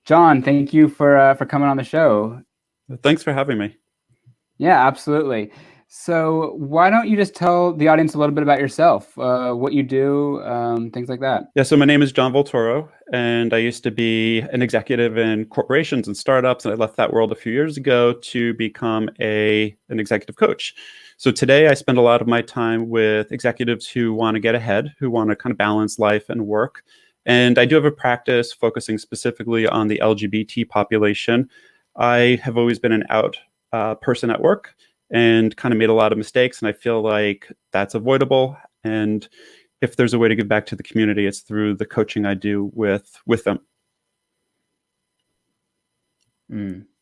John, thank you for coming on the show. Thanks for having me. Yeah, absolutely. So why don't you just tell the audience a little bit about yourself, what you do, things like that. Yeah, so my name is John Volturo, and I used to be an executive in corporations and startups, and I left that world a few years ago to become an executive coach. So today I spend a lot of my time with executives who want to get ahead, who want to kind of balance life and work. And I do have a practice focusing specifically on the LGBT population. I have always been an out person at work and kind of made a lot of mistakes, and I feel like that's avoidable. And if there's a way to give back to the community, it's through the coaching I do with them.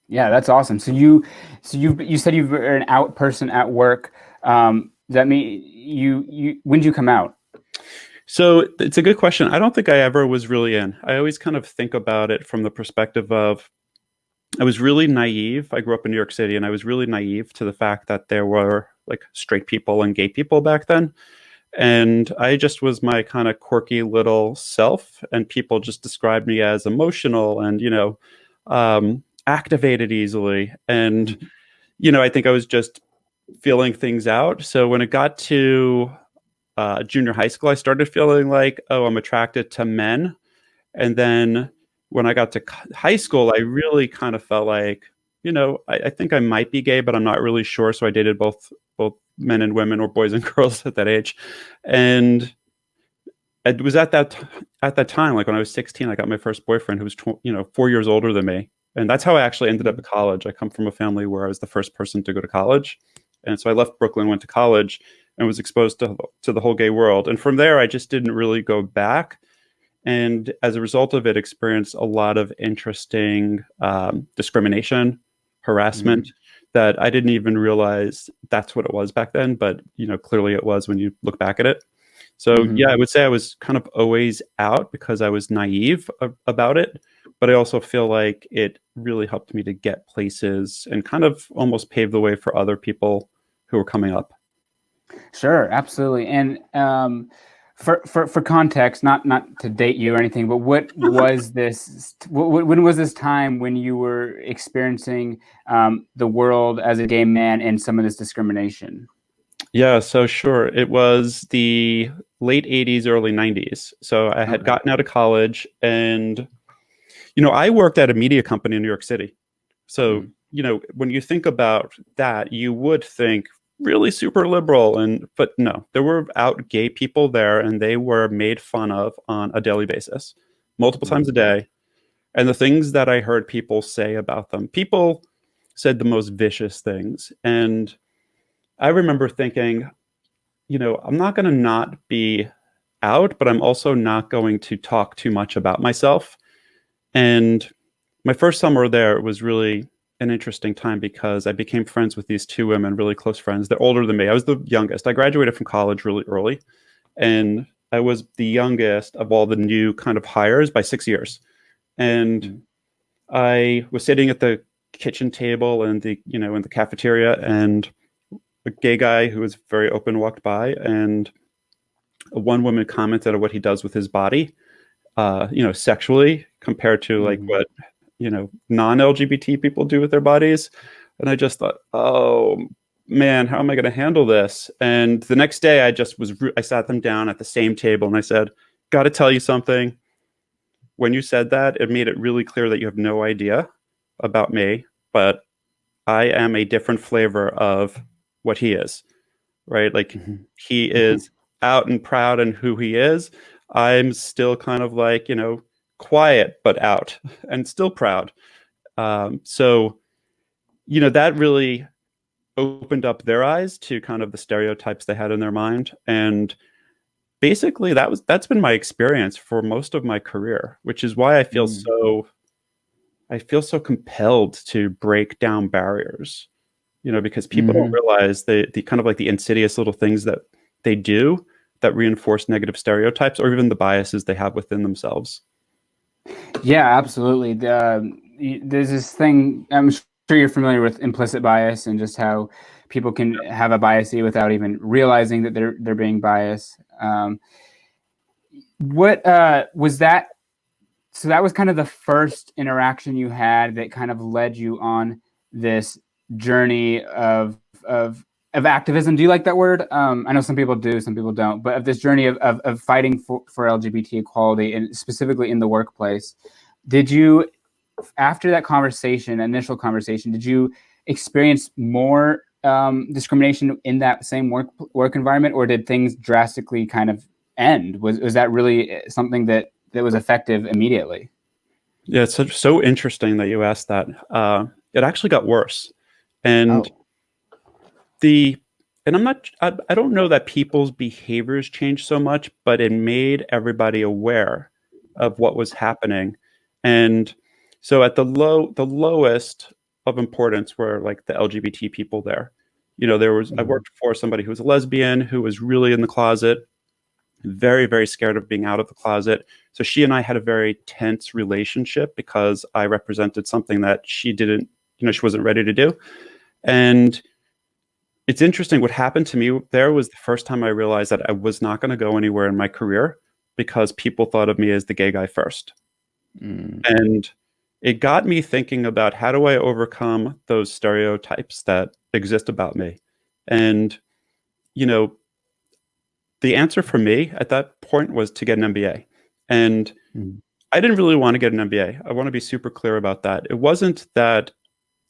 Yeah, that's awesome. So you said you're an out person at work. Does that mean you when did you come out? So it's a good question. I don't think I ever was really in. I always kind of think about it from the perspective of I was really naive. I grew up in New York City, and I was really naive to the fact that there were like straight people and gay people back then. And I just was my kind of quirky little self, and people just described me as emotional and, activated easily. And, I think I was just feeling things out. So when it got to junior high school, I started feeling like, oh, I'm attracted to men. And then when I got to high school, I really kind of felt like, I think I might be gay, but I'm not really sure. So I dated both men and women, or boys and girls at that age. And it was at that time, like when I was 16, I got my first boyfriend who was 4 years older than me. And that's how I actually ended up at college. I come from a family where I was the first person to go to college. And so I left Brooklyn, went to college, and was exposed to the whole gay world. And from there, I just didn't really go back. And as a result of it, experienced a lot of interesting discrimination, harassment that I didn't even realize that's what it was back then. But, clearly it was when you look back at it. So, yeah, I would say I was kind of always out because I was naive about it. But I also feel like it really helped me to get places and kind of almost pave the way for other people who were coming up. Sure, absolutely. And for context, not to date you or anything, but what was this? When was this time when you were experiencing the world as a gay man and some of this discrimination? Yeah, so sure. It was the late 80s, early 90s. So I had Okay. gotten out of college, and, I worked at a media company in New York City. So, when you think about that, you would think really super liberal. But no, there were out gay people there, and they were made fun of on a daily basis, multiple times a day. And the things that I heard people say about them, people said the most vicious things. And I remember thinking, I'm not going to not be out, but I'm also not going to talk too much about myself. And my first summer there was really an interesting time because I became friends with these two women, really close friends. They're older than me. I was the youngest. I graduated from college really early, and I was the youngest of all the new kind of hires by 6 years. And I was sitting at the kitchen table and in the cafeteria, and a gay guy who was very open walked by, and one woman commented on what he does with his body, sexually compared to like what, non-LGBT people do with their bodies. And I just thought, oh man, how am I going to handle this? And the next day I sat them down at the same table and I said, got to tell you something. When you said that, it made it really clear that you have no idea about me, but I am a different flavor of what he is, right? Like he is out and proud in who he is. I'm still kind of like, quiet, but out and still proud. So, that really opened up their eyes to kind of the stereotypes they had in their mind. And basically that's been my experience for most of my career, which is why I feel so compelled to break down barriers, because people don't realize the kind of like the insidious little things that they do that reinforce negative stereotypes or even the biases they have within themselves. Yeah, absolutely. There's this thing, I'm sure you're familiar with implicit bias and just how people can have a bias without even realizing that they're being biased. What was that so that was kind of the first interaction you had that kind of led you on this journey of activism. Do you like that word? I know some people do, some people don't, but of this journey of fighting for LGBT equality, and specifically in the workplace. Did you, after that conversation, initial conversation, did you experience more discrimination in that same work environment, or did things drastically kind of end? Was that really something that was effective immediately? Yeah, it's so interesting that you asked that. It actually got worse, and Oh. the and I don't know that people's behaviors changed so much, but it made everybody aware of what was happening. And so at the lowest of importance were like the LGBT people there. I worked for somebody who was a lesbian who was really in the closet, very, very scared of being out of the closet. So she and I had a very tense relationship because I represented something that she didn't, she wasn't ready to do. And it's interesting. What happened to me there was the first time I realized that I was not going to go anywhere in my career because people thought of me as the gay guy first. And it got me thinking about how do I overcome those stereotypes that exist about me. And, the answer for me at that point was to get an MBA. And I didn't really want to get an MBA. I want to be super clear about that. It wasn't that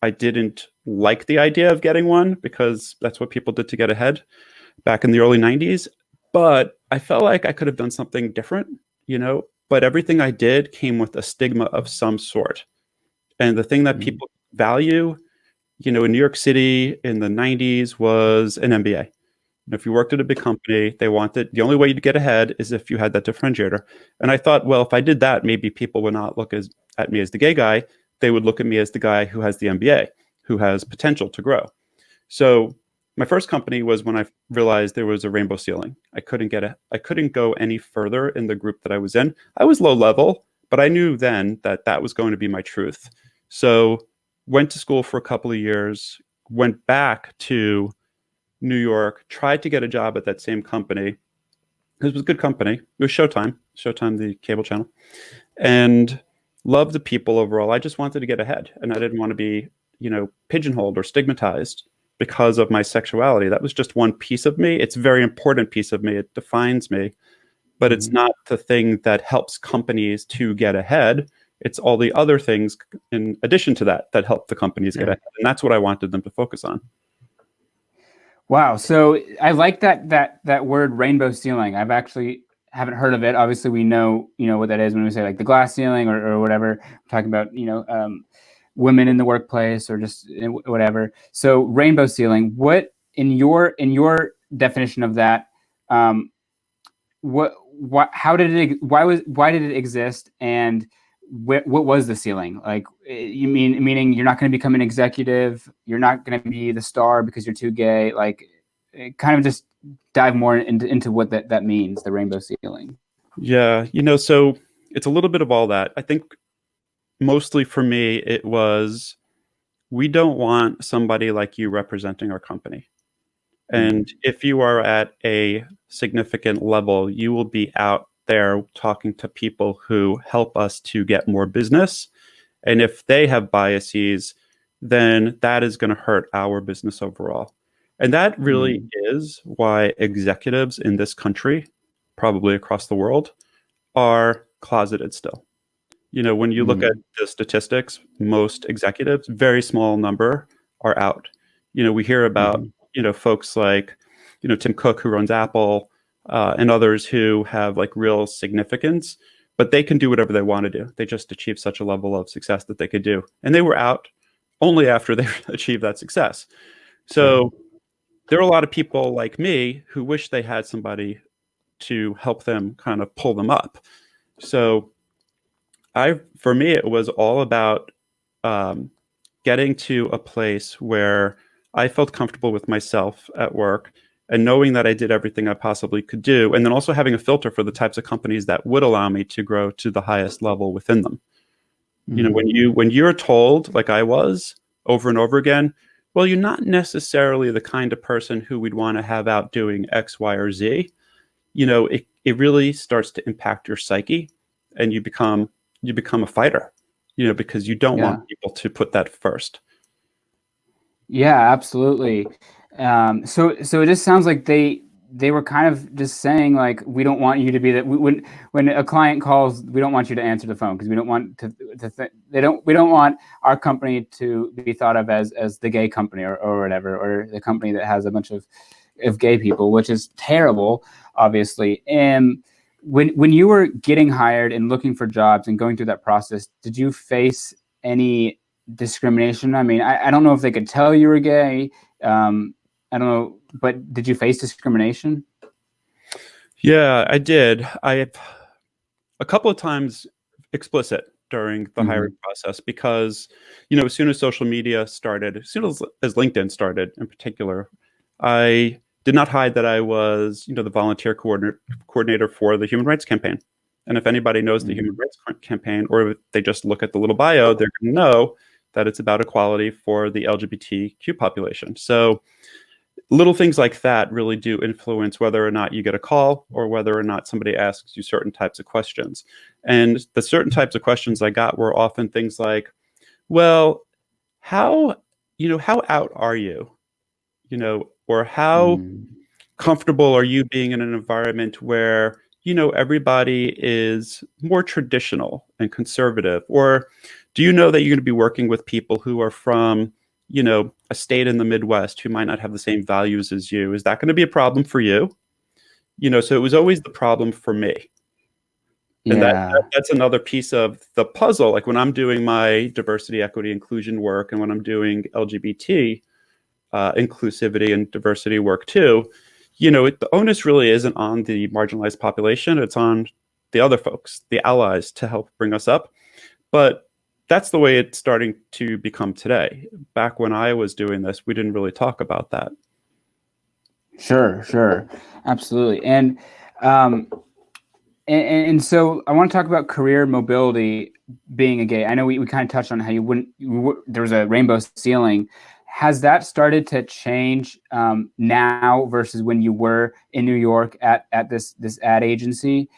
I didn't like the idea of getting one, because that's what people did to get ahead back in the early 90s. But I felt like I could have done something different, but everything I did came with a stigma of some sort. And the thing that people value, in New York City in the 90s was an MBA. If you worked at a big company, they wanted, the only way you'd get ahead is if you had that differentiator. And I thought, well, if I did that, maybe people would not look at me as the gay guy. They would look at me as the guy who has the MBA, who has potential to grow. So my first company was when I realized there was a rainbow ceiling. I couldn't go any further in the group that I was in. I was low level, but I knew then that that was going to be my truth. So went to school for a couple of years, went back to New York, tried to get a job at that same company. It was a good company. It was Showtime, the cable channel, and loved the people overall. I just wanted to get ahead, and I didn't want to be, pigeonholed or stigmatized because of my sexuality. That was just one piece of me. It's a very important piece of me. It defines me, but it's not the thing that helps companies to get ahead. It's all the other things in addition to that that help the companies get ahead, and that's what I wanted them to focus on. Wow. So I like that word rainbow ceiling. I've actually haven't heard of it. Obviously, we know what that is when we say like the glass ceiling or whatever. We're talking about women in the workplace or just whatever. So rainbow ceiling. What in your definition of that? How did it? Why did it exist? And what was the ceiling? Like, meaning you're not going to become an executive, you're not going to be the star because you're too gay. Like, kind of just dive more into what that means, the rainbow ceiling. Yeah, so it's a little bit of all that. I think mostly for me, it was, we don't want somebody like you representing our company. And if you are at a significant level, you will be out there talking to people who help us to get more business. And if they have biases, then that is going to hurt our business overall. And that really is why executives in this country, probably across the world, are closeted still. When you look at the statistics, most executives, very small number, are out. We hear about, folks like, Tim Cook, who runs Apple, and others who have like real significance, but they can do whatever they want to do. They just achieved such a level of success that they could do. And they were out only after they achieved that success. So there are a lot of people like me who wish they had somebody to help them kind of pull them up. So for me, it was all about getting to a place where I felt comfortable with myself at work and knowing that I did everything I possibly could do, and then also having a filter for the types of companies that would allow me to grow to the highest level within them. When you're told, like I was, over and over again, well, you're not necessarily the kind of person who we'd want to have out doing X, Y, or Z, it really starts to impact your psyche, and you become you become a fighter, because you don't Yeah. want people to put that first. Yeah, absolutely. So it just sounds like they were kind of just saying like, we don't want you to be that. When a client calls, we don't want you to answer the phone because we don't want we don't want our company to be thought of as the gay company or whatever, or the company that has a bunch of gay people, which is terrible, obviously. And when you were getting hired and looking for jobs and going through that process, did you face any discrimination? I mean, I don't know if they could tell you were gay. I don't know, but did you face discrimination? Yeah, I did. I a couple of times explicit during the hiring Mm-hmm. process because, as soon as social media started, as soon as LinkedIn started in particular, I did not hide that I was, the volunteer coordinator for the Human Rights Campaign. And if anybody knows the Human Mm-hmm. Rights Campaign, or if they just look at the little bio, they're going to know that it's about equality for the LGBTQ population. So little things like that really do influence whether or not you get a call or whether or not somebody asks you certain types of questions. And the certain types of questions I got were often things like, well, how, how out are you? Or how comfortable are you being in an environment where, everybody is more traditional and conservative? Or do you know that you're going to be working with people who are from, a state in the Midwest who might not have the same values as you? Is that going to be a problem for you? So it was always the problem for me. And Yeah. that's another piece of the puzzle. Like when I'm doing my diversity, equity, inclusion work, and when I'm doing LGBT inclusivity and diversity work too, the onus really isn't on the marginalized population. It's on the other folks, the allies, to help bring us up. But that's the way it's starting to become today. Back when I was doing this, we didn't really talk about that. Sure, absolutely. Um, and so I want to talk about career mobility being a gay. I know we kind of touched on how there was a rainbow ceiling. Has that started to change now versus when you were in New York at this ad agency?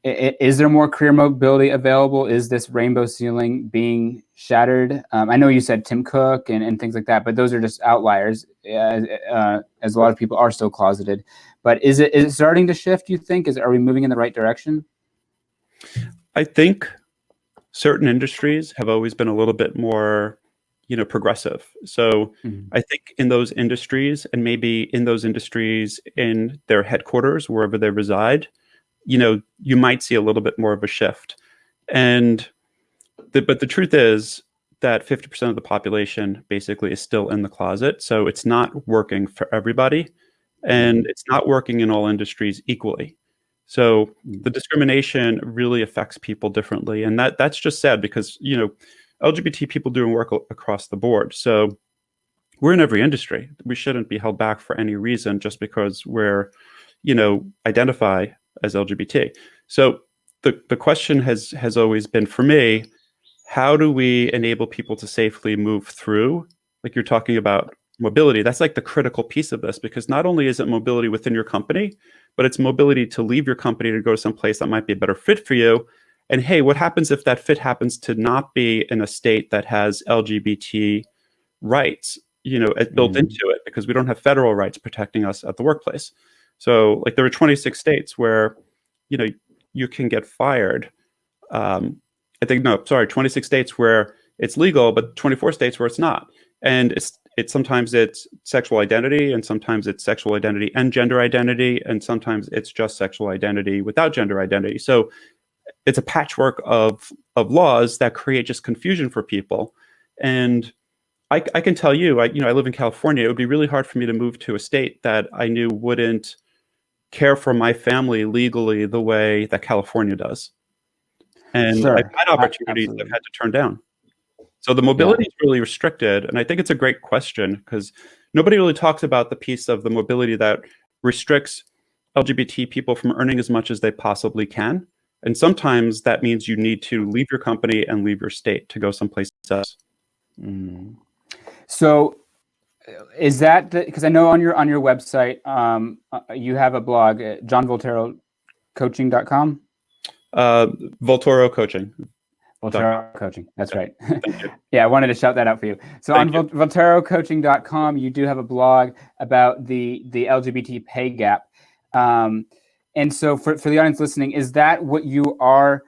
Is there more career mobility available? Is this rainbow ceiling being shattered? I know you said Tim Cook and things like that, but those are just outliers, as a lot of people are still closeted. But is it starting to shift, you think? Are we moving in the right direction? I think certain industries have always been a little bit more, progressive. So Mm-hmm. I think in those industries, and maybe in those industries in their headquarters, wherever they reside, you might see a little bit more of a shift. And but the truth is that 50% of the population basically is still in the closet. So it's not working for everybody, and it's not working in all industries equally. So the discrimination really affects people differently, and that's just sad because LGBT people doing work across the board. So we're in every industry. We shouldn't be held back for any reason just because we're identify as LGBT. So the question has always been for me, how do we enable people to safely move through? Like you're talking about mobility, that's like the critical piece of this, because not only is it mobility within your company, but it's mobility to leave your company to go to some place that might be a better fit for you. And hey, what happens if that fit happens to not be in a state that has LGBT rights, built into it, because we don't have federal rights protecting us at the workplace. So like there are 26 states where, you can get fired. I think, no, sorry, 26 states where it's legal, but 24 states where it's not. And it's sometimes it's sexual identity, and sometimes it's sexual identity and gender identity, and sometimes it's just sexual identity without gender identity. So it's a patchwork of laws that create just confusion for people. And I can tell you, I live in California. It would be really hard for me to move to a state that I knew wouldn't care for my family legally the way that California does. And I've Sure, had opportunities I've absolutely. had to turn down. So the Yeah, mobility is really restricted. And I think it's a great question because nobody really talks about the piece of the mobility that restricts LGBT people from earning as much as they possibly can. And sometimes that means you need to leave your company and leave your state to go someplace else. so is that because I know on your website you have a blog at johnvolterocoaching.com? Volturo Coaching. Volturo Coaching. That's right. Thank you. Yeah, I wanted to shout that out for you. So Thank on VolturoCoaching.com, you do have a blog about the LGBT pay gap. And so for the audience listening, is that what you are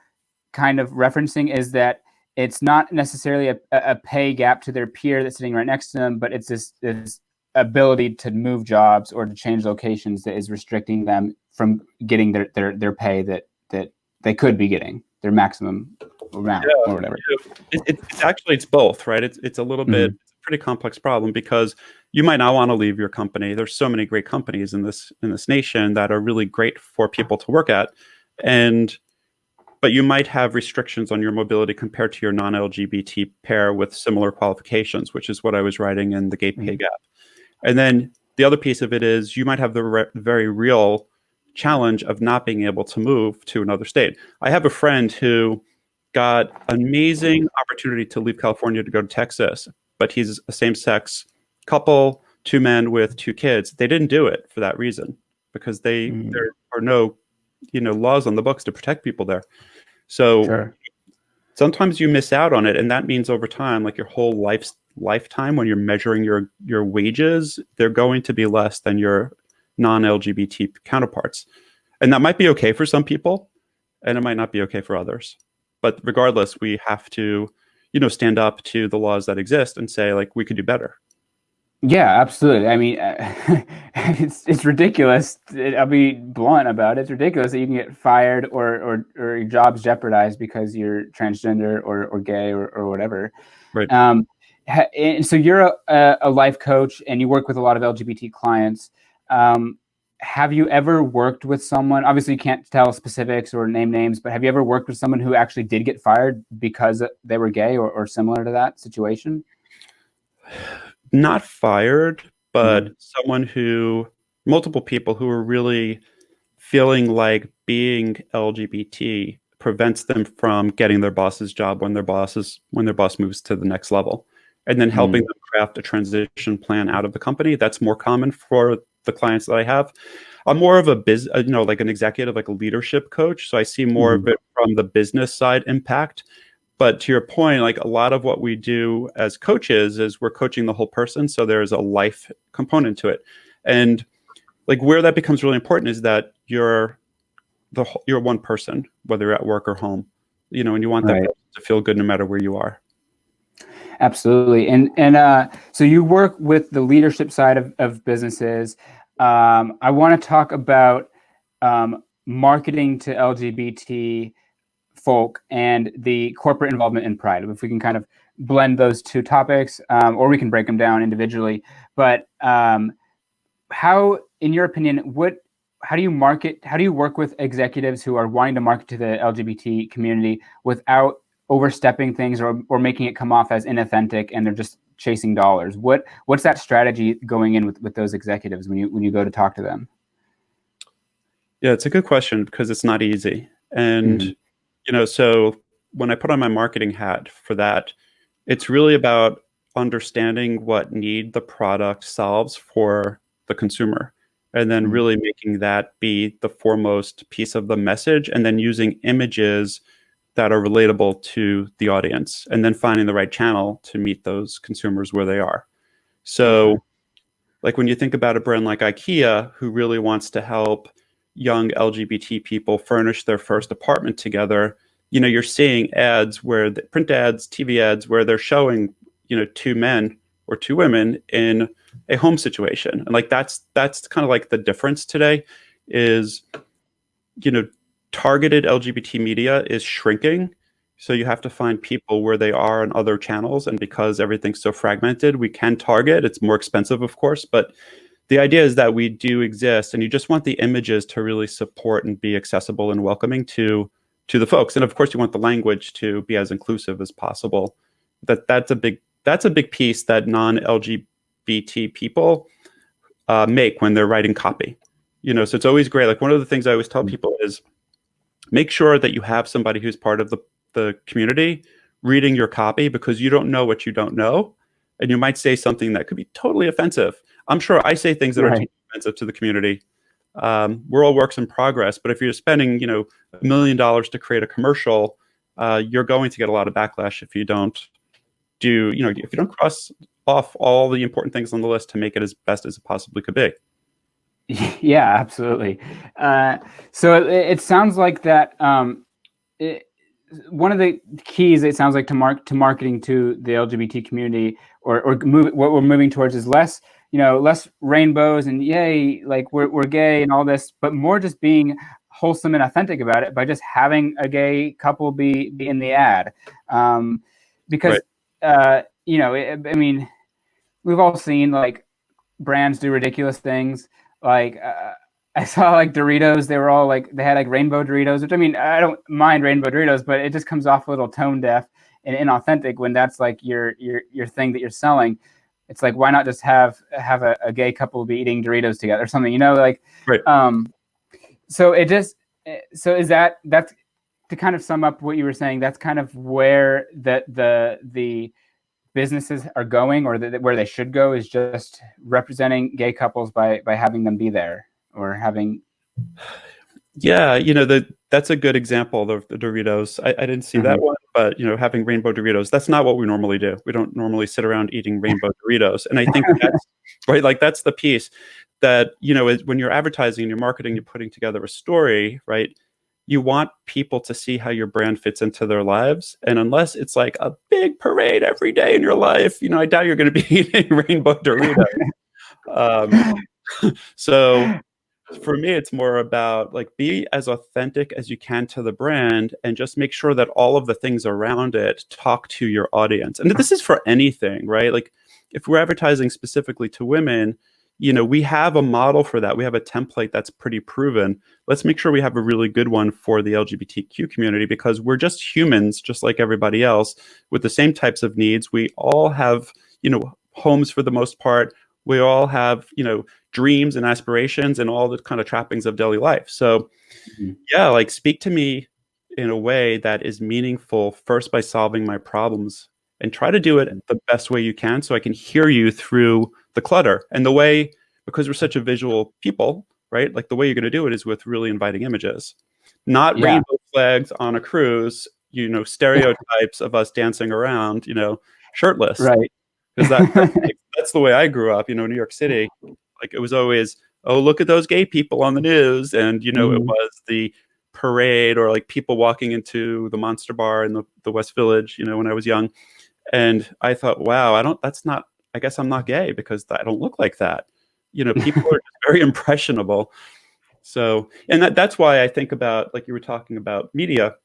kind of referencing, is that it's not necessarily a pay gap to their peer that's sitting right next to them, but it's this ability to move jobs or to change locations that is restricting them from getting their pay that they could be getting, their maximum amount or whatever. It's actually, it's both, right? It's a little bit, it's a pretty complex problem, because you might not want to leave your company. There's so many great companies in this nation that are really great for people to work at, but you might have restrictions on your mobility compared to your non-LGBT pair with similar qualifications, which is what I was writing in the gay pay gap. And then the other piece of it is you might have the very real challenge of not being able to move to another state. I have a friend who got an amazing opportunity to leave California to go to Texas, but he's a same-sex couple, 2 men with 2 kids. They didn't do it for that reason, because there are no, laws on the books to protect people there. So sometimes you miss out on it, and that means over time, like your whole lifetime, when you're measuring your wages, they're going to be less than your non-LGBT counterparts. And that might be okay for some people, and it might not be okay for others. But regardless, we have to, stand up to the laws that exist and say, like, we could do better. Yeah, absolutely. I mean, it's ridiculous. I'll be blunt about it. It's ridiculous that you can get fired or your job's jeopardized because you're transgender or gay or whatever. Right. And so you're a life coach and you work with a lot of LGBT clients. Have you ever worked with someone? Obviously, you can't tell specifics or name names, but have you ever worked with someone who actually did get fired because they were gay or similar to that situation? Not fired, but multiple people who are really feeling like being LGBT prevents them from getting their boss's job when their boss moves to the next level, and then helping them craft a transition plan out of the company. That's more common for the clients that I have. I'm more of a like an executive, like a leadership coach. So I see more of it from the business side impact. But to your point, like a lot of what we do as coaches is we're coaching the whole person. So there's a life component to it. And like where that becomes really important is that you're one person, whether you're at work or home, and you want that person to feel good no matter where you are. Absolutely. And so you work with the leadership side of businesses. I want to talk about marketing to LGBT folk and the corporate involvement in Pride. If we can kind of blend those two topics, or we can break them down individually. But how, in your opinion, how do you work with executives who are wanting to market to the LGBT community without overstepping things or making it come off as inauthentic and they're just chasing dollars? What's that strategy going in with those executives when you go to talk to them? Yeah, it's a good question because it's not easy. And so when I put on my marketing hat for that, it's really about understanding what need the product solves for the consumer, and then really making that be the foremost piece of the message, and then using images that are relatable to the audience, and then finding the right channel to meet those consumers where they are. So like when you think about a brand like IKEA, who really wants to help young LGBT people furnish their first apartment together, you're seeing ads print ads, TV ads, where they're showing, 2 men or 2 women in a home situation. And like, that's kind of like the difference today is, targeted LGBT media is shrinking. So you have to find people where they are on other channels. And because everything's so fragmented, we can target. It's more expensive, of course, but the idea is that we do exist, and you just want the images to really support and be accessible and welcoming to the folks. And of course, you want the language to be as inclusive as possible. That's a big piece that non-LGBT people make when they're writing copy. So it's always great. Like one of the things I always tell people is make sure that you have somebody who's part of the community reading your copy, because you don't know what you don't know, and you might say something that could be totally offensive. I'm sure I say things that are too offensive to the community, we're all works in progress. But if you're spending, $1 million to create a commercial, you're going to get a lot of backlash if you don't if you don't cross off all the important things on the list to make it as best as it possibly could be. Yeah, absolutely. So it sounds like that. One of the keys, it sounds like, to marketing to the LGBT community, or what we're moving towards, is less rainbows and yay, like we're gay and all this, but more just being wholesome and authentic about it by just having a gay couple be in the ad, because Right. I mean, we've all seen like brands do ridiculous things. Like I saw like Doritos, they were all like, they had like rainbow Doritos, which, I mean, I don't mind rainbow Doritos, but it just comes off a little tone deaf and inauthentic when that's like your thing that you're selling. It's like, why not just have a gay couple be eating Doritos together or something, like, Right. So is that's to kind of sum up what you were saying, that's kind of where the businesses are going, or where they should go, is just representing gay couples by having them be there, or having. Yeah, that's a good example of the Doritos. I didn't see that one, but having rainbow Doritos, that's not what we normally do. We don't normally sit around eating rainbow Doritos. And I think that's right, like that's the piece that, when you're advertising and you're marketing, you're putting together a story, right? You want people to see how your brand fits into their lives. And unless it's like a big parade every day in your life, I doubt you're going to be eating rainbow Doritos. So for me, it's more about like, be as authentic as you can to the brand, and just make sure that all of the things around it talk to your audience. And this is for anything, right? Like if we're advertising specifically to women, we have a model for that. We have a template that's pretty proven. Let's make sure we have a really good one for the LGBTQ community, because we're just humans, just like everybody else, with the same types of needs. We all have, homes for the most part. We all have, dreams and aspirations and all the kind of trappings of daily life. So yeah, like, speak to me in a way that is meaningful, first by solving my problems, and try to do it the best way you can, so I can hear you through the clutter. And the way, because we're such a visual people, right? Like the way you're going to do it is with really inviting images, not rainbow flags on a cruise, stereotypes of us dancing around, shirtless. Right. Because that's the way I grew up, New York City. Like it was always, oh, look at those gay people on the news. And, it was the parade, or like people walking into the Monster Bar in the West Village, when I was young. And I thought, wow, I guess I'm not gay because I don't look like that. People are very impressionable. So, and that's why I think about, like you were talking about media,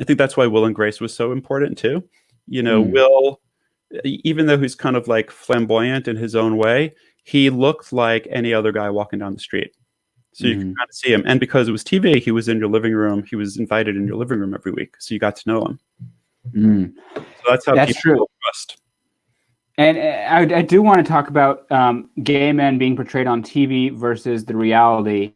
I think that's why Will and Grace was so important too. Will, even though he's kind of like flamboyant in his own way, he looked like any other guy walking down the street. So you can kind of see him. And because it was TV, he was in your living room. He was invited in your living room every week. So you got to know him. So that's how people true. trust. And I do want to talk about gay men being portrayed on TV versus the reality.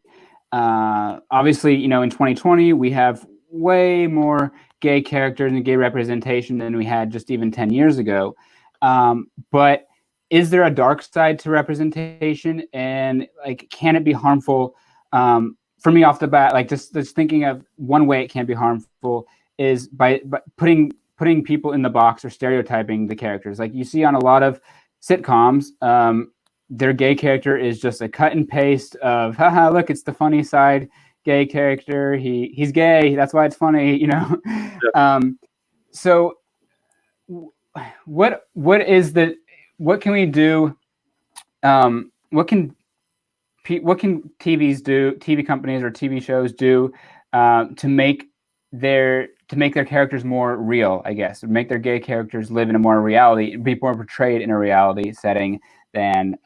Obviously, in 2020, we have way more gay characters and gay representation than we had just even 10 years ago. But is there a dark side to representation? And like, can it be harmful? For me, off the bat, like just thinking of one way it can be harmful is by putting people in the box, or stereotyping the characters. Like you see on a lot of sitcoms, their gay character is just a cut and paste of, haha, look, it's the funny side gay character. He's gay, that's why it's funny, Yeah. So what can we do? What can TV companies or TV shows do to make their characters more real, I guess, or make their gay characters live in a more reality, be more portrayed in a reality setting than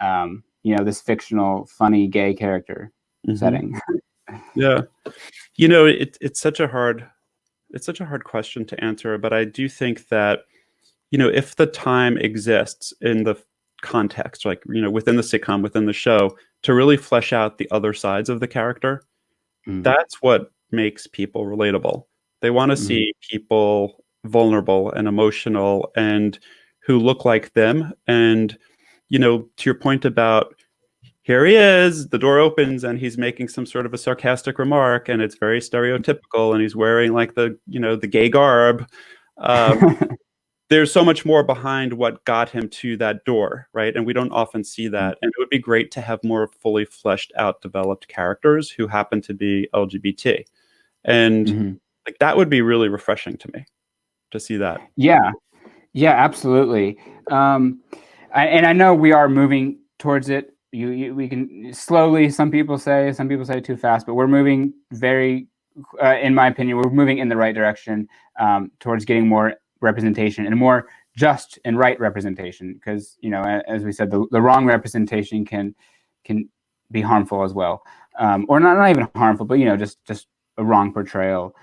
this fictional funny gay character setting? Yeah. It's such a hard question to answer, but I do think that, if the time exists in the context, like, within the sitcom, within the show, to really flesh out the other sides of the character, that's what makes people relatable. They want to see people vulnerable and emotional and who look like them. And, to your point about here he is, the door opens and he's making some sort of a sarcastic remark, and it's very stereotypical, and he's wearing like the gay garb. There's so much more behind what got him to that door, right? And we don't often see that. And it would be great to have more fully fleshed out, developed characters who happen to be LGBT. And like that would be really refreshing to me to see that. Yeah, yeah, absolutely. And I know we are moving towards it. We can slowly. Some people say too fast, but we're moving very, in my opinion, we're moving in the right direction towards getting more representation and a more just and right representation. Because as we said, the wrong representation can be harmful as well, or not even harmful, but just a wrong portrayal.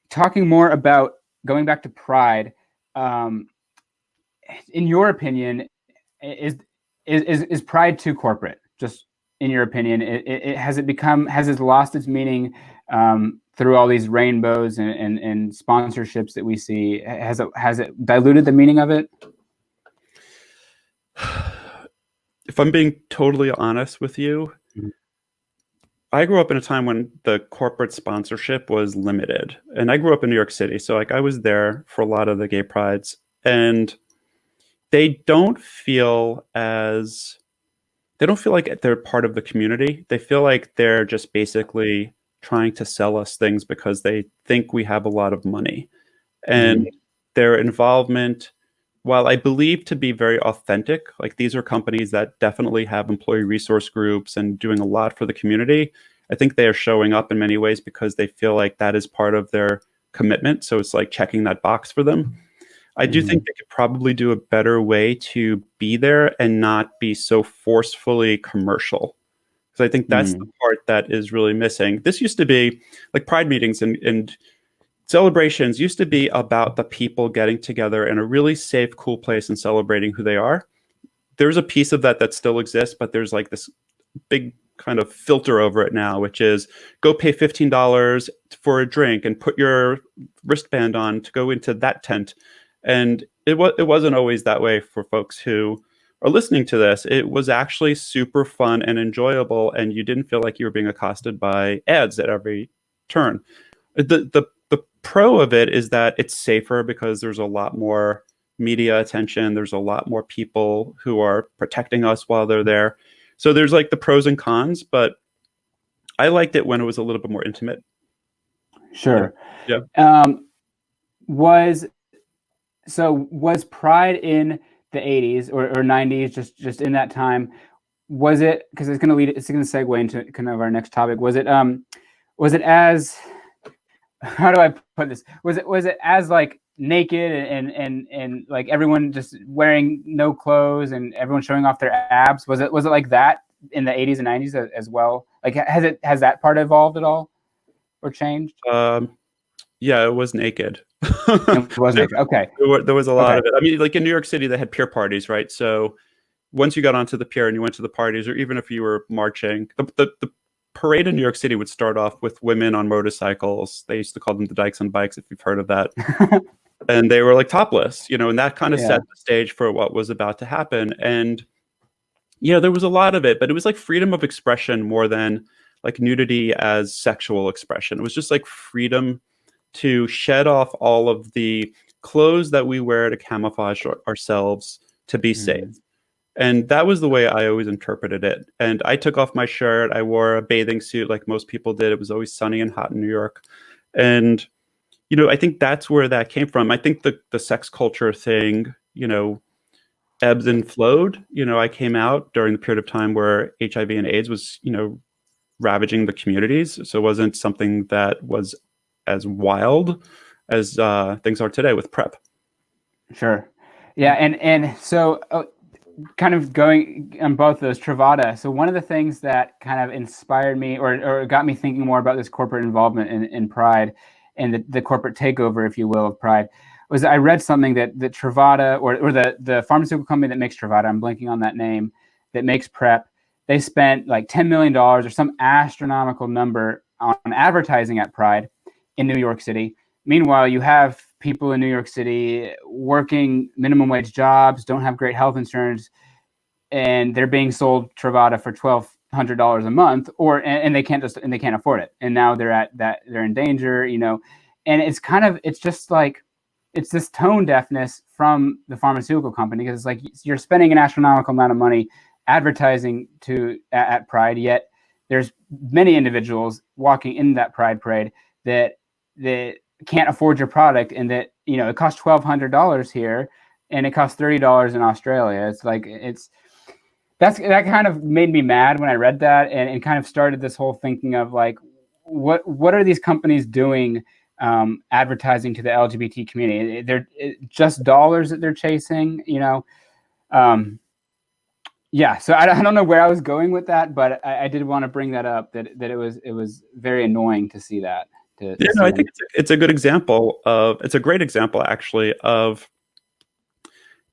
Talking more about going back to Pride, in your opinion, is Pride too corporate? Just in your opinion, has it lost its meaning through all these rainbows and sponsorships that we see? Has it diluted the meaning of it? If I'm being totally honest with you, I grew up in a time when the corporate sponsorship was limited, and I grew up in New York City, so like I was there for a lot of the gay prides, and they don't feel like they're part of the community. They feel like they're just basically trying to sell us things because they think we have a lot of money. And their involvement, while I believe to be very authentic, like these are companies that definitely have employee resource groups and doing a lot for the community, I think they are showing up in many ways because they feel like that is part of their commitment. So it's like checking that box for them. I do think they could probably do a better way to be there and not be so forcefully commercial. Because I think that's the part that is really missing. This used to be like Pride meetings and celebrations used to be about the people getting together in a really safe, cool place and celebrating who they are. There's a piece of that still exists, but there's like this big kind of filter over it now, which is go pay $15 for a drink and put your wristband on to go into that tent. And it wasn't always that way for folks who are listening to this. It was actually super fun and enjoyable, and you didn't feel like you were being accosted by ads at every turn. The pro of it is that it's safer because there's a lot more media attention. There's a lot more people who are protecting us while they're there. So there's like the pros and cons, but I liked it when it was a little bit more intimate. Sure. Yeah. Was Pride in the 80s or 90s, just in that time, was it, because it's going to segue into kind of our next topic, was it as, how do I put this? Was it as like naked and like everyone just wearing no clothes and everyone showing off their abs? Was it like that in the 80s and 90s as well? Like has that part evolved at all or changed? Yeah, it was naked. It was naked. Okay. There was a lot of it. I mean, like in New York City, they had pier parties, right? So once you got onto the pier and you went to the parties, or even if you were marching, the parade in New York City would start off with women on motorcycles. They used to call them the dykes on bikes, if you've heard of that. And they were like topless, and that kind of set the stage for what was about to happen. And there was a lot of it, but it was like freedom of expression more than like nudity as sexual expression. It was just like freedom to shed off all of the clothes that we wear to camouflage ourselves to be safe. And that was the way I always interpreted it. And I took off my shirt. I wore a bathing suit like most people did. It was always sunny and hot in New York. And, I think that's where that came from. I think the sex culture thing, ebbs and flowed. I came out during the period of time where HIV and AIDS was, ravaging the communities. So it wasn't something that was as wild as things are today with PrEP. Sure. Yeah. And so kind of going on both those, Truvada. So one of the things that kind of inspired me or got me thinking more about this corporate involvement in Pride and the corporate takeover, if you will, of Pride, was I read something that Truvada or the pharmaceutical company that makes Truvada, I'm blanking on that name, that makes PrEP, they spent like $10 million or some astronomical number on advertising at Pride in New York City. Meanwhile, you have people in New York City working minimum wage jobs, don't have great health insurance, and they're being sold Truvada for $1,200 a month, and they can't afford it, and now they're in danger, and it's just like it's this tone deafness from the pharmaceutical company, because it's like you're spending an astronomical amount of money advertising at Pride, yet there's many individuals walking in that Pride parade that can't afford your product, and that it costs $1,200 here and it costs $30 in Australia. It's like that kind of made me mad when I read that, and kind of started this whole thinking of like, what are these companies doing advertising to the LGBT community? They're just dollars that they're chasing, yeah. So I don't know where I was going with that, but I did want to bring that up, that it was very annoying to see that. I think it's a good example it's a great example actually of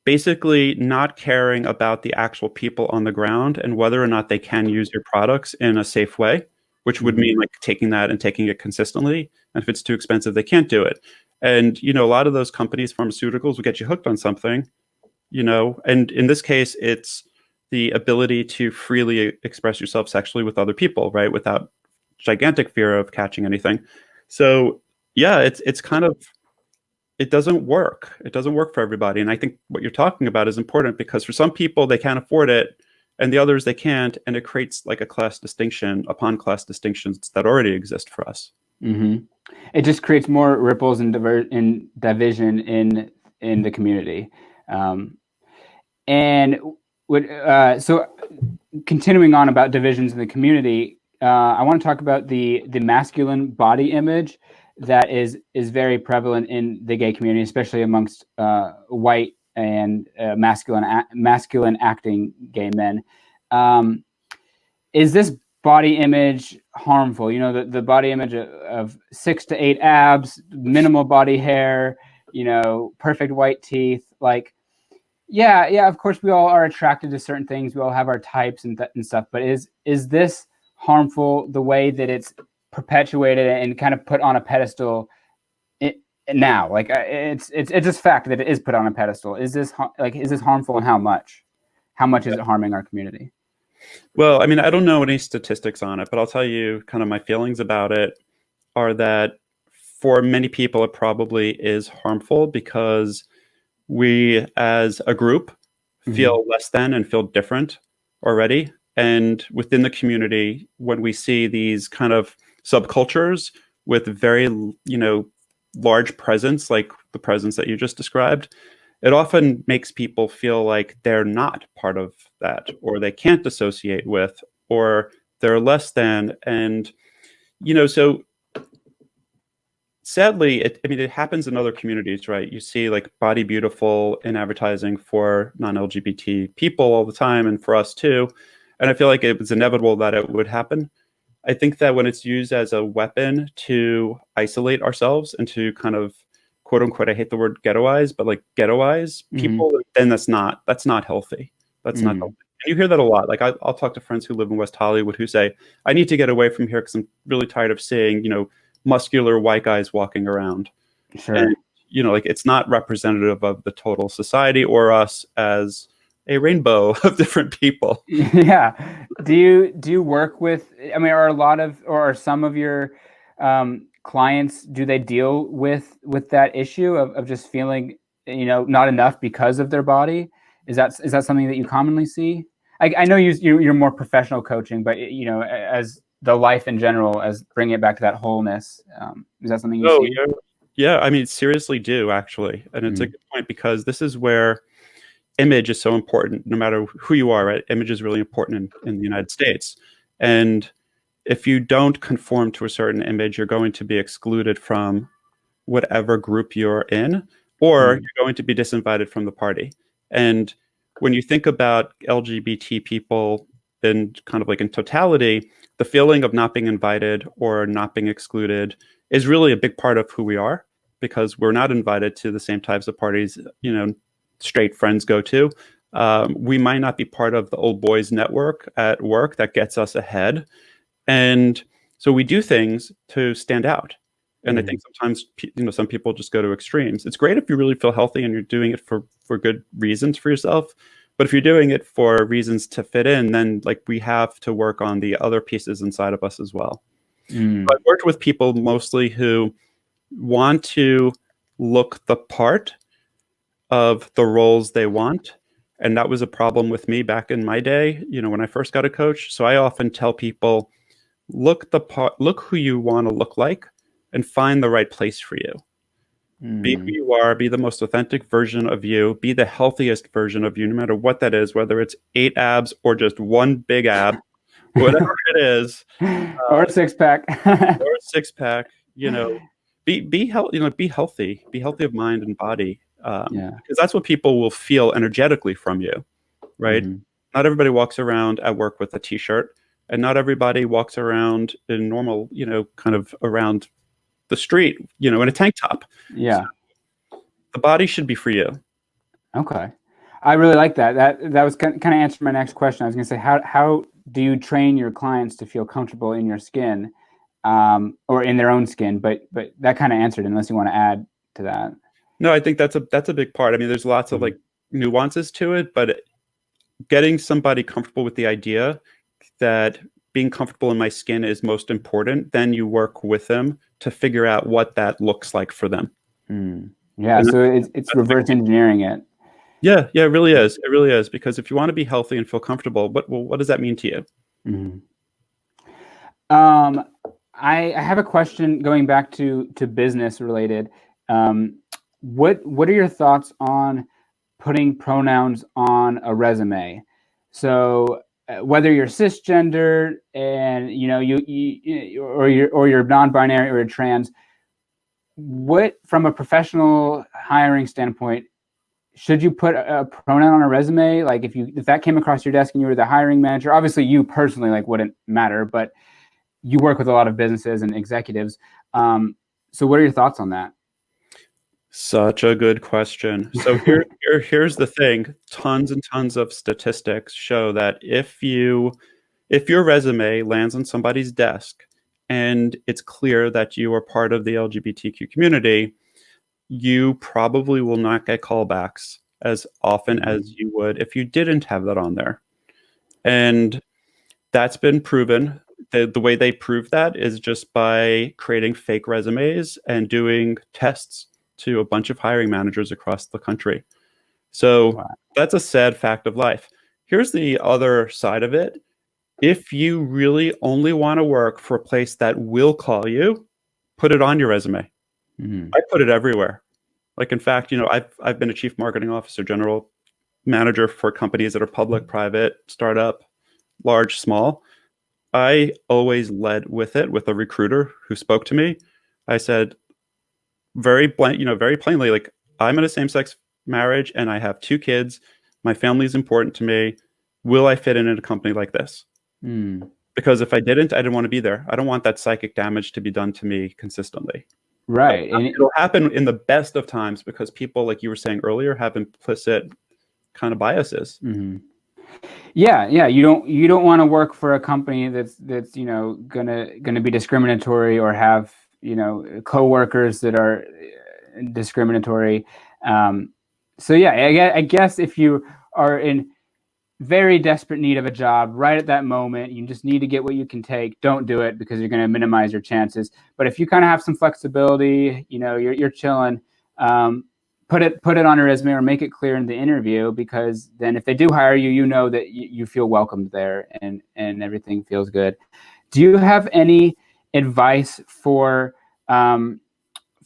basically not caring about the actual people on the ground and whether or not they can use your products in a safe way, which would mean like taking it consistently. And if it's too expensive, they can't do it. And, a lot of those companies, pharmaceuticals, will get you hooked on something, and in this case, it's the ability to freely express yourself sexually with other people, right? Without gigantic fear of catching anything. So yeah, it's kind of, it doesn't work. It doesn't work for everybody. And I think what you're talking about is important, because for some people they can't afford it and the others they can't. And it creates like a class distinction upon class distinctions that already exist for us. Mm-hmm. It just creates more ripples and division in the community. So continuing on about divisions in the community, I want to talk about the masculine body image that is very prevalent in the gay community, especially amongst white and masculine acting gay men. Is this body image harmful? The body image of 6 to 8 abs, minimal body hair, perfect white teeth. Like, yeah, of course we all are attracted to certain things. We all have our types and stuff. But is this harmful, the way that it's perpetuated and kind of put on a pedestal now? Like, it's just fact that it is put on a pedestal. Is this harmful, and how much? How much is it harming our community? Well, I mean, I don't know any statistics on it, but I'll tell you kind of my feelings about it are that for many people, it probably is harmful, because we as a group feel less than and feel different already. And within the community, when we see these kind of subcultures with very, large presence, like the presence that you just described, it often makes people feel like they're not part of that, or they can't associate with, or they're less than. And, so sadly, it happens in other communities, right? You see like Body Beautiful in advertising for non-LGBT people all the time, and for us too. And I feel like it was inevitable that it would happen. I think that when it's used as a weapon to isolate ourselves and to kind of, quote unquote, I hate the word ghettoize, but like ghettoize people, then that's not healthy. That's not healthy. And you hear that a lot. Like I'll talk to friends who live in West Hollywood who say, I need to get away from here because I'm really tired of seeing, muscular white guys walking around. Sure. And, like it's not representative of the total society or us as a rainbow of different people. Yeah. Do you work with, are some of your clients, do they deal with that issue of just feeling, not enough because of their body? Is that something that you commonly see? I know you're more professional coaching, but as the life in general, as bringing it back to that wholeness, is that something you see? Yeah. I mean, seriously do, actually. And it's a good point, because this is where image is so important, no matter who you are, right? Image is really important in the United States. And if you don't conform to a certain image, you're going to be excluded from whatever group you're in, or you're going to be disinvited from the party. And when you think about LGBT people in kind of like in totality, the feeling of not being invited or not being excluded is really a big part of who we are, because we're not invited to the same types of parties, straight friends go to. We might not be part of the old boys network at work that gets us ahead. And so we do things to stand out. And I think sometimes, some people just go to extremes. It's great if you really feel healthy and you're doing it for good reasons for yourself. But if you're doing it for reasons to fit in, then like we have to work on the other pieces inside of us as well. Mm. I've worked with people mostly who want to look the part of the roles they want. And that was a problem with me back in my day, when I first got a coach. So I often tell people, look who you want to look like and find the right place for you. Be who you are, be the most authentic version of you, be the healthiest version of you, no matter what that is, whether it's 8 abs or just one big ab, whatever it is. Or a six pack. Or a six pack, be healthy, be healthy of mind and body. Because that's what people will feel energetically from you, right? Mm-hmm. Not everybody walks around at work with a t-shirt, and not everybody walks around in normal, kind of around the street, in a tank top. Yeah. So the body should be for you. Okay. I really like that. That was kind of answered my next question. I was going to say, how do you train your clients to feel comfortable in your skin, or in their own skin? But that kind of answered, unless you want to add to that. No, I think that's a big part. I mean, there's lots of like nuances to it, but getting somebody comfortable with the idea that being comfortable in my skin is most important, then you work with them to figure out what that looks like for them. Yeah, so it's reverse engineering it. Yeah, it really is. It really is, because if you want to be healthy and feel comfortable, what does that mean to you? I have a question going back to business related. What are your thoughts on putting pronouns on a resume? So whether you're cisgender and you or you're non-binary or you're trans, what, from a professional hiring standpoint, should you put a pronoun on a resume? Like if that came across your desk and you were the hiring manager, obviously you personally wouldn't matter, but you work with a lot of businesses and executives. So what are your thoughts on that? Such a good question. So here's the thing. Tons and tons of statistics show that if your resume lands on somebody's desk and it's clear that you are part of the LGBTQ community, you probably will not get callbacks as often as you would if you didn't have that on there. And that's been proven. The way they prove that is just by creating fake resumes and doing tests to a bunch of hiring managers across the country. So that's a sad fact of life. Here's the other side of it. If you really only want to work for a place that will call you, put it on your resume. I put it everywhere. Like, in fact, I've been a chief marketing officer, general manager for companies that are public, private, startup, large, small. I always led with it with a recruiter who spoke to me. I said very plainly, like, I'm in a same-sex marriage and I have 2 kids. My family is important to me. Will I fit in a company like this? Because if I didn't want to be there. I don't want that psychic damage to be done to me consistently. Right. And it'll happen in the best of times because people, like you were saying earlier, have implicit kind of biases. Yeah. You don't want to work for a company that's gonna be discriminatory or have coworkers that are discriminatory. So yeah, I guess if you are in very desperate need of a job right at that moment, you just need to get what you can take, don't do it because you're going to minimize your chances. But if you kind of have some flexibility, you're chilling, put it on a resume or make it clear in the interview, because then if they do hire you, you know that you feel welcomed there and everything feels good. Do you have any advice for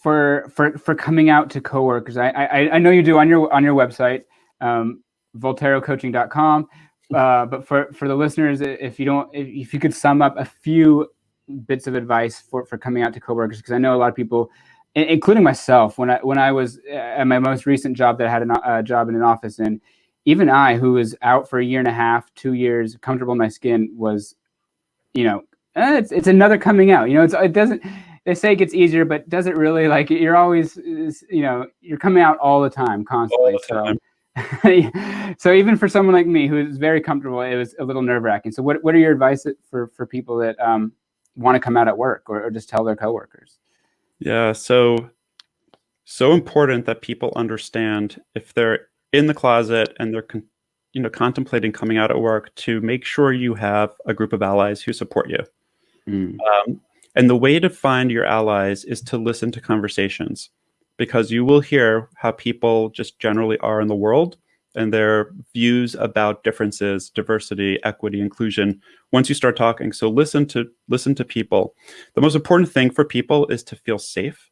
coming out to coworkers? I know you do on your website, volterocoaching.com. But for the listeners, if you could sum up a few bits of advice for coming out to coworkers, because I know a lot of people, including myself, when I was at my most recent job that I had a job in an office, and even I, who was out for 1.5 years, 2 years, comfortable in my skin, was, it's another coming out. It doesn't. They say it gets easier, but does it really? Like, you're always, you're coming out all the time, constantly. All the time. So even for someone like me who is very comfortable, it was a little nerve-wracking. So what are your advice for people that want to come out at work or just tell their coworkers? Yeah, so important that people understand if they're in the closet and they're contemplating coming out at work, to make sure you have a group of allies who support you. Mm. And the way to find your allies is to listen to conversations, because you will hear how people just generally are in the world and their views about differences, diversity, equity, inclusion, once you start talking. So listen to people. The most important thing for people is to feel safe.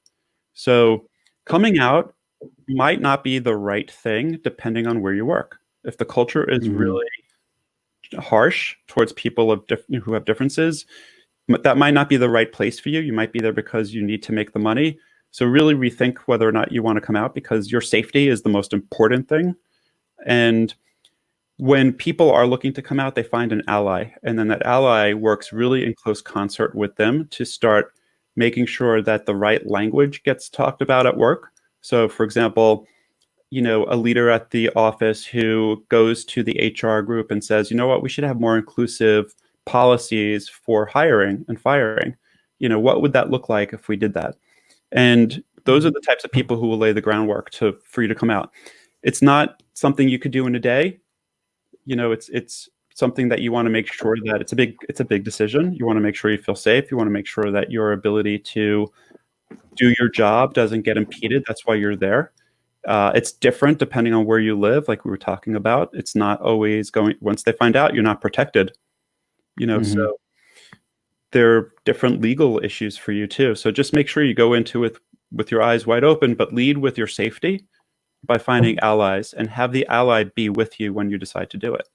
So coming out might not be the right thing depending on where you work. If the culture is really harsh towards people who have differences, that might not be the right place for you. You might be there because you need to make the money. So really rethink whether or not you want to come out, because your safety is the most important thing. And when people are looking to come out, they find an ally, and then that ally works really in close concert with them to start making sure that the right language gets talked about at work. So for example, a leader at the office who goes to the HR group and says, you know what, we should have more inclusive policies for hiring and firing. What would that look like if we did that? And those are the types of people who will lay the groundwork for you to come out. It's not something you could do in a day. It's something that you want to make sure that it's a big decision. You want to make sure you feel safe. You want to make sure that your ability to do your job doesn't get impeded. That's why you're there. It's different depending on where you live, like we were talking about. It's not always once they find out, you're not protected. So there are different legal issues for you too. So just make sure you go into it with your eyes wide open, but lead with your safety by finding allies, and have the ally be with you when you decide to do it.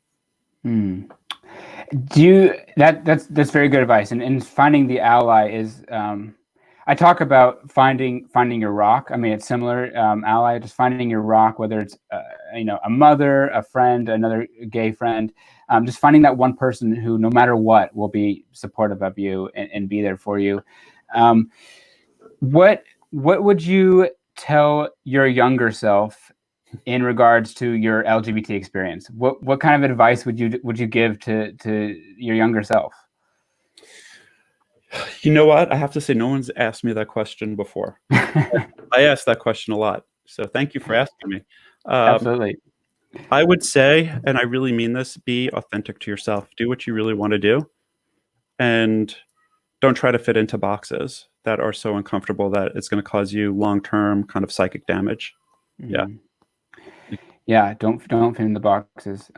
That's very good advice. And finding the ally is, I talk about finding your rock. I mean, it's similar, ally, just finding your rock, whether it's a mother, a friend, another gay friend, just finding that one person who, no matter what, will be supportive of you and be there for you. What would you tell your younger self in regards to your LGBT experience? What kind of advice would you give to your younger self? You know what? I have to say, no one's asked me that question before. I ask that question a lot. So thank you for asking me. Absolutely. I would say, and I really mean this, be authentic to yourself. Do what you really want to do. And don't try to fit into boxes that are so uncomfortable that it's going to cause you long-term kind of psychic damage. Yeah. Yeah. Don't fit in the boxes.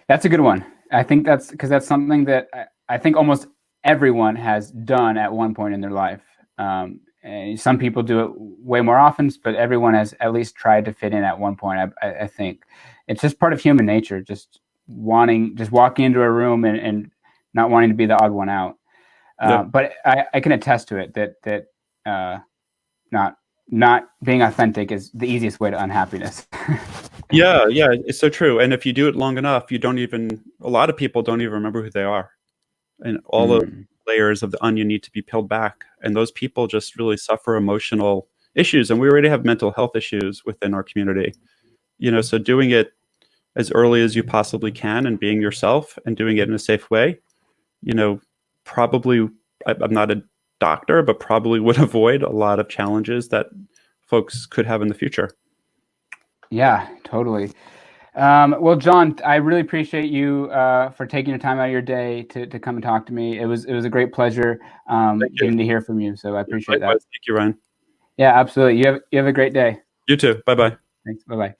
That's a good one. I think that's something that I think almost everyone has done at one point in their life. And some people do it way more often, but everyone has at least tried to fit in at one point. I think it's just part of human nature, just walking into a room and not wanting to be the odd one out. But I can attest to it that not being authentic is the easiest way to unhappiness. Yeah, it's so true. And if you do it long enough, a lot of people don't even remember who they are. And all the layers of the onion need to be peeled back. And those people just really suffer emotional issues. And we already have mental health issues within our community. So doing it as early as you possibly can and being yourself and doing it in a safe way, probably, I'm not a doctor, but probably would avoid a lot of challenges that folks could have in the future. Yeah, totally. Well, John, I really appreciate you for taking your time out of your day to come and talk to me. It was a great pleasure getting to hear from you. So I appreciate that. Thank you, Ryan. Yeah, absolutely. You have a great day. You too. Bye-bye. Thanks. Bye-bye.